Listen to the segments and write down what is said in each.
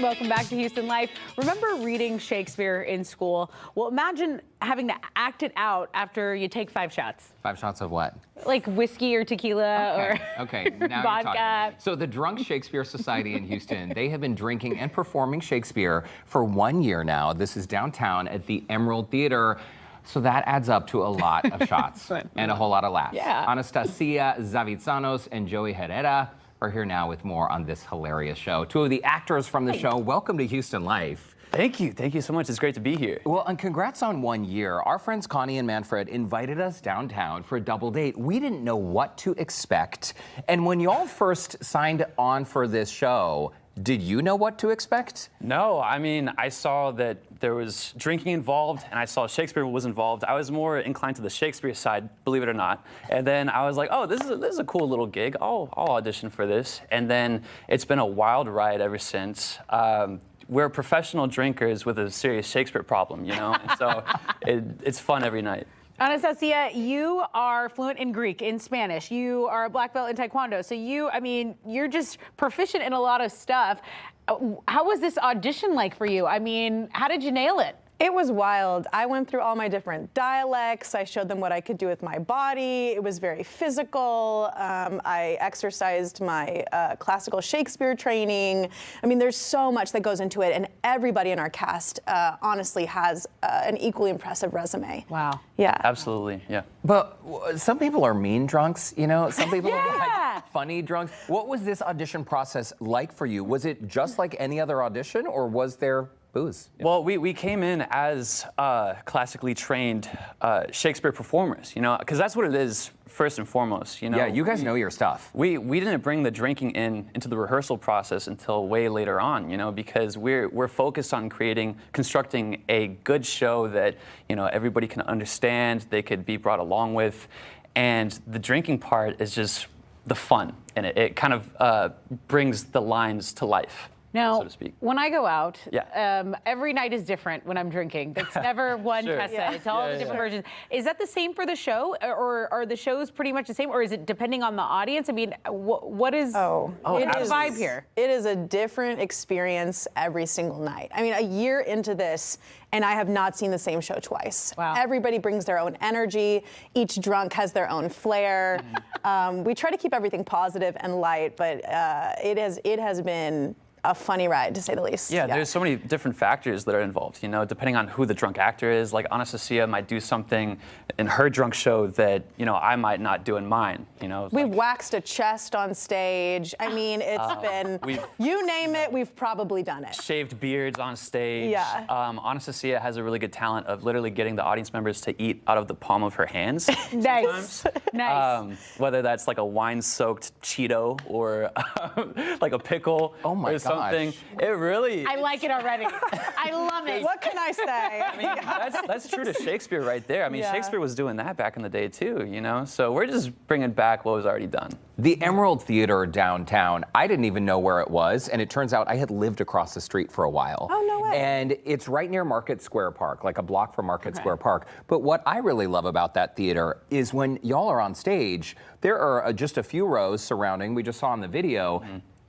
Welcome back to Houston Life. Remember reading Shakespeare in school? Well, imagine having to act it out after you take 5 shots. 5 shots of what? Like whiskey or tequila Okay, now vodka. You're talking. So the Drunk Shakespeare Society in Houston, they have been drinking and performing Shakespeare for 1 year now. This is downtown at the Emerald Theater. So that adds up to a lot of shots and a whole lot of laughs. Yeah. Anastasia Zavitsanos and Joey Herrera are here now with more on this hilarious show. 2 of the actors from the show, welcome to Houston Life. Thank you so much. It's great to be here. Well, and congrats on 1 year. Our friends Connie and Manfred invited us downtown for a double date. We didn't know what to expect. And when y'all first signed on for this show, did you know what to expect? No, I mean, I saw that there was drinking involved, and I saw Shakespeare was involved. I was more inclined to the Shakespeare side, believe it or not. And then I was like, oh, this is a cool little gig. I'll audition for this. And then it's been a wild ride ever since. We're professional drinkers with a serious Shakespeare problem, you know? And so it's fun every night. Anastasia, you are fluent in Greek, in Spanish. You are a black belt in Taekwondo. So you're just proficient in a lot of stuff. How was this audition like for you? I mean, how did you nail it? It was wild. I went through all my different dialects. I showed them what I could do with my body. It was very physical. I exercised my classical Shakespeare training. I mean, there's so much that goes into it, and everybody in our cast honestly has an equally impressive resume. Wow. Yeah. Absolutely, yeah. But some people are mean drunks, you know? Some people are Yeah. like funny drunks. What was this audition process like for you? Was it just like any other audition, or was there booze? Well, we came in as classically trained Shakespeare performers, you know, because that's what it is first and foremost, you know. Yeah, you guys know your stuff. We didn't bring the drinking into the rehearsal process until way later on, you know, because we're focused on constructing a good show that, you know, everybody can understand, they could be brought along with, and the drinking part is just the fun, and it kind of brings the lines to life. Now, so to speak. when I go out, Yeah. every night is different when I'm drinking. It's never one Sure. Tessa. Yeah. It's all the different versions. Is that the same for the show, or are the shows pretty much the same, or is it depending on the audience? I mean, what is the vibe here? It is a different experience every single night. I mean, a year into this, and I have not seen the same show twice. Wow. Everybody brings their own energy. Each drunk has their own flair. We try to keep everything positive and light, but it has been a funny ride, to say the least. Yeah, there's so many different factors that are involved, you know, depending on who the drunk actor is. Like Anastasia might do something in her drunk show that, you know, I might not do in mine, you know. We've waxed a chest on stage. I mean, it's been, you name it, we've probably done it. Shaved beards on stage. Yeah. Anastasia has a really good talent of literally getting the audience members to eat out of the palm of her hands. Nice. Nice. Whether that's like a wine-soaked Cheeto or like a pickle or something. It really... I like it already. I love it. What can I say? I mean, that's true to Shakespeare right there. I mean, Yeah. Shakespeare was doing that back in the day too, you know? So we're just bringing back what was already done. The Emerald Theater downtown, I didn't even know where it was, and it turns out I had lived across the street for a while. Oh, no way. And it's right near Market Square Park, like a block from Market Square Park. But what I really love about that theater is when y'all are on stage, there are just a few rows surrounding, we just saw in the video,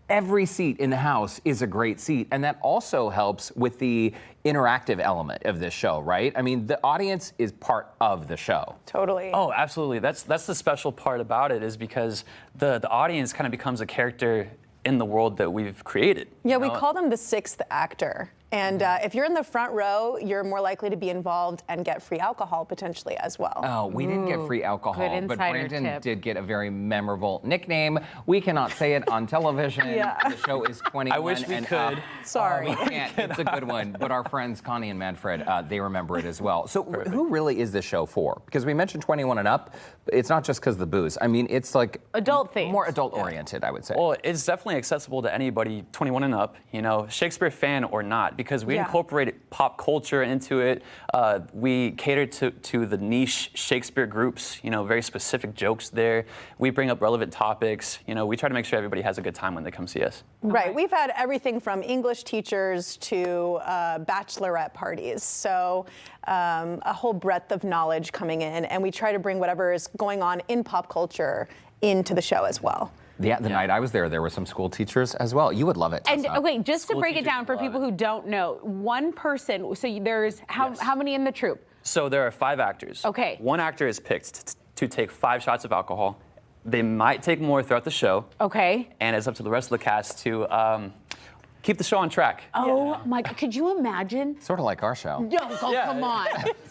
every seat in the house is a great seat, and that also helps with the interactive element of this show, right? I mean, the audience is part of the show. Totally. Oh, absolutely. That's the special part about it, is because the audience kind of becomes a character in the world that we've created. Yeah, you we know? call them the 6th actor. And if you're in the front row, you're more likely to be involved and get free alcohol potentially as well. Oh, we didn't get free alcohol, good but insider Brandon tip. did get a very memorable nickname. We cannot say it on television. Yeah. The show is 21 I wish we and could. up. Sorry. We can't. It's a good one. But our friends Connie and Manfred, they remember it as well. So who really is this show for? Because we mentioned 21 and up. It's not just because of the booze. I mean, it's like Adult themed. more adult oriented, I would say. Well, it's definitely accessible to anybody 21 and up, you know, Shakespeare fan or not, because we incorporated pop culture into it. We cater to the niche Shakespeare groups, you know, very specific jokes there. We bring up relevant topics. You know, we try to make sure everybody has a good time when they come see us. Right. We've had everything from English teachers to bachelorette parties. So a whole breadth of knowledge coming in, and we try to bring whatever is going on in pop culture into the show as well. Yeah, the night I was there were some school teachers as well. You would love it, And Tessa. okay, just to School break it teachers down for love people it. who don't know, one person, so there's how many in the troupe? So there are 5 actors. Okay. One actor is picked to take 5 shots of alcohol. They might take more throughout the show. Okay. And it's up to the rest of the cast to keep the show on track. Oh my, could you imagine? Sort of like our show. No, oh, Yeah. come on.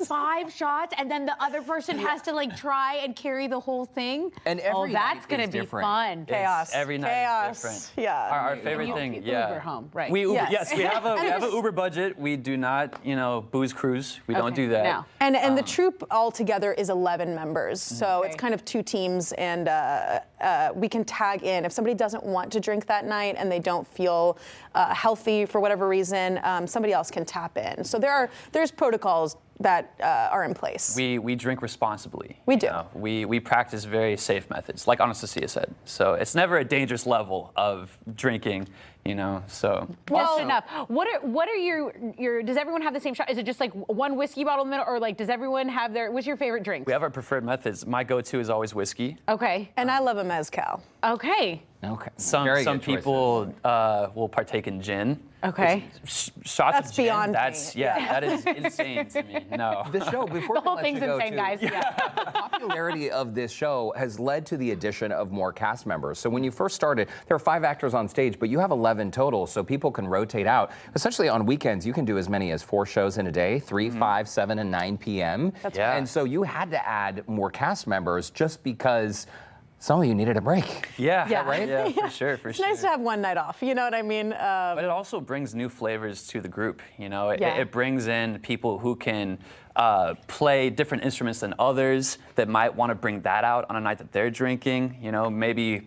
5 shots and then the other person has to like try and carry the whole thing? And every that's night gonna is be different. fun. Chaos. Every night Chaos. is different. Yeah. Our favorite thing, you yeah. Uber home, right. We Uber, Yes. yes, we have an Uber budget. We do not, booze cruise. We don't Okay, do that. no. And the troupe altogether is 11 members, so it's Okay. kind of 2 teams, and we can tag in. If somebody doesn't want to drink that night and they don't feel healthy for whatever reason, somebody else can tap in. So there's protocols that are in place. We drink responsibly. We you do. know. We practice very safe methods, like Anastasia said. So it's never a dangerous level of drinking, so. Just enough. What are your does everyone have the same shot? Is it just like one whiskey bottle in the middle, or like does everyone have what's your favorite drink? We have our preferred methods. My go-to is always whiskey. Okay. And I love a mezcal. Okay. Okay. Some Very good people will partake in gin. Okay. Shots That's of gin. beyond me. That's that is insane to me. No. The show, before The we whole let thing's you go, insane, too, guys. Yeah. The popularity of this show has led to the addition of more cast members. So when you first started, there are 5 actors on stage, but you have 11 total, so people can rotate out. Essentially, on weekends, you can do as many as 4 shows in a day, 3, 5, 7, and 9 p.m. right. Yeah. And so you had to add more cast members just because some of you needed a break. Yeah. Yeah. right? Yeah, for sure. It's nice to have one night off, you know what I mean? But it also brings new flavors to the group. Yeah. It brings in people who can play different instruments than others that might want to bring that out on a night that they're drinking. Maybe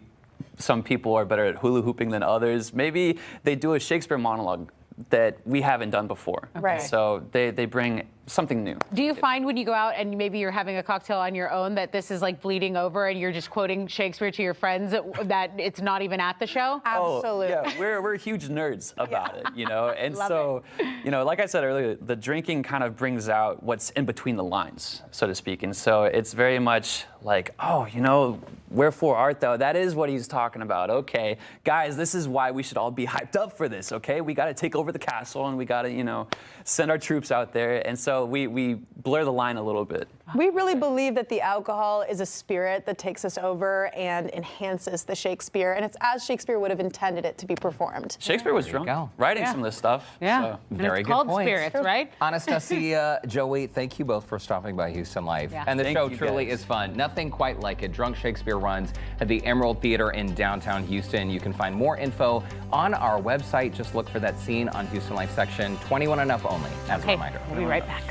some people are better at hula hooping than others. Maybe they do a Shakespeare monologue that we haven't done before. Right. So they bring something new. Do you find when you go out and maybe you're having a cocktail on your own that this is like bleeding over and you're just quoting Shakespeare to your friends that it's not even at the show? Absolutely. Oh, yeah, we're huge nerds about it, and Love so, like I said earlier, the drinking kind of brings out what's in between the lines, so to speak, and so it's very much like, wherefore art thou? That is what he's talking about. Okay, guys, this is why we should all be hyped up for this. Okay, we got to take over the castle and we got to, send our troops out there, and so we blur the line a little bit. We really believe that the alcohol is a spirit that takes us over and enhances the Shakespeare, and it's as Shakespeare would have intended it to be performed. Shakespeare was There you drunk go. writing Yeah. some of this stuff. Yeah. So. And Very it's good called point. Spirits, right? Anastasia, Joey, thank you both for stopping by Houston Live. Yeah. And the Thank show you, truly guys. is fun. Nothing quite like it. Drunk Shakespeare runs at the Emerald Theater in downtown Houston. You can find more info on our website. Just look for that scene on Houston Life section, 21 and up only, as a Okay, reminder. we'll be right back.